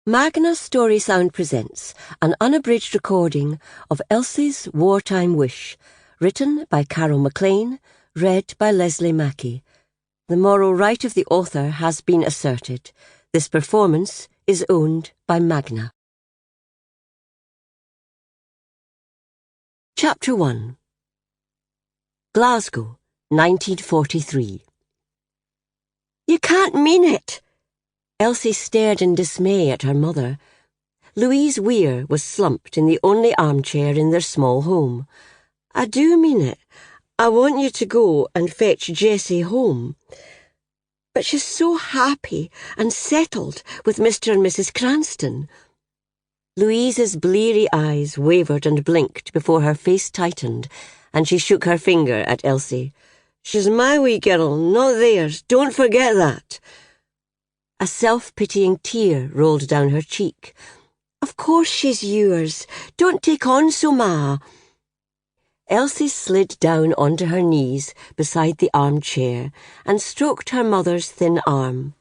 Magna Story Sound presents an unabridged recording of Elsie's Wartime Wish, written by Maclean, read by Lesley Mackie. The moral right of the author has been asserted. This performance is owned by Magna. Chapter 1. Glasgow, 1943. You can't mean it! Elsie stared in dismay at her mother. Elsie Weir was slumped in the only armchair in their small home. I do mean it. I want you to go and fetch Jessie home. But she's so happy and settled with Mr. and Mrs. Cranston. Louise's bleary eyes wavered and blinked before her face tightened, and she shook her finger at Elsie. She's my wee girl, not theirs. Don't forget that. A self-pitying tear rolled down her cheek. Of course she's yours. Don't take on so, Ma. Elsie slid down onto her knees beside the armchair and stroked her mother's thin arm.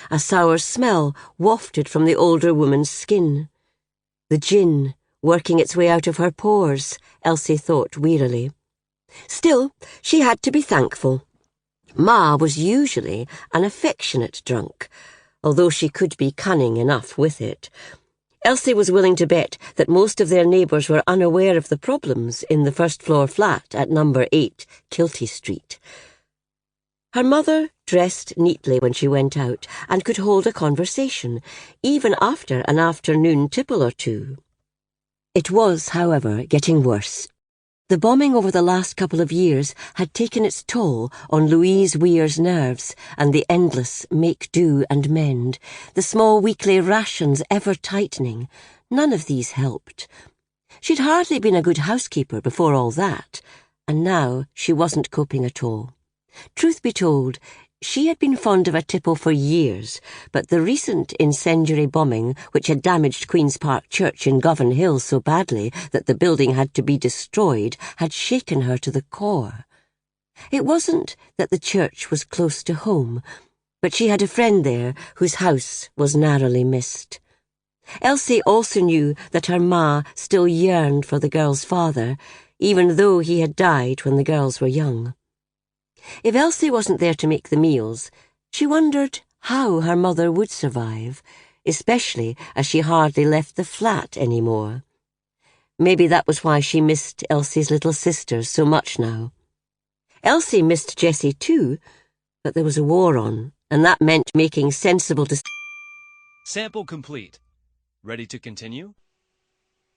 A sour smell wafted from the older woman's skin. The gin working its way out of her pores, Elsie thought wearily. Still, she had to be thankful. Ma was usually an affectionate drunk, although she could be cunning enough with it. Elsie was willing to bet that most of their neighbours were unaware of the problems in the first-floor flat at number 8 Kiltie Street. Her mother dressed neatly when she went out and could hold a conversation, even after an afternoon tipple or two. It was, however, getting worse. The bombing over the last couple of years had taken its toll on Elsie Weir's nerves, and the endless make-do and mend, the small weekly rations ever tightening, none of these helped. She'd hardly been a good housekeeper before all that, and now she wasn't coping at all. Truth be told, she had been fond of a tipple for years, but the recent incendiary bombing, which had damaged Queen's Park Church in Govan Hill so badly that the building had to be destroyed, had shaken her to the core. It wasn't that the church was close to home, but she had a friend there whose house was narrowly missed. Elsie also knew that her ma still yearned for the girl's father, even though he had died when the girls were young. If Elsie wasn't there to make the meals, she wondered how her mother would survive, especially as she hardly left the flat anymore. Maybe that was why she missed Elsie's little sisters so much now. Elsie missed Jessie too, but there was a war on, and that meant making sensible decisions. Sample complete. Ready to continue?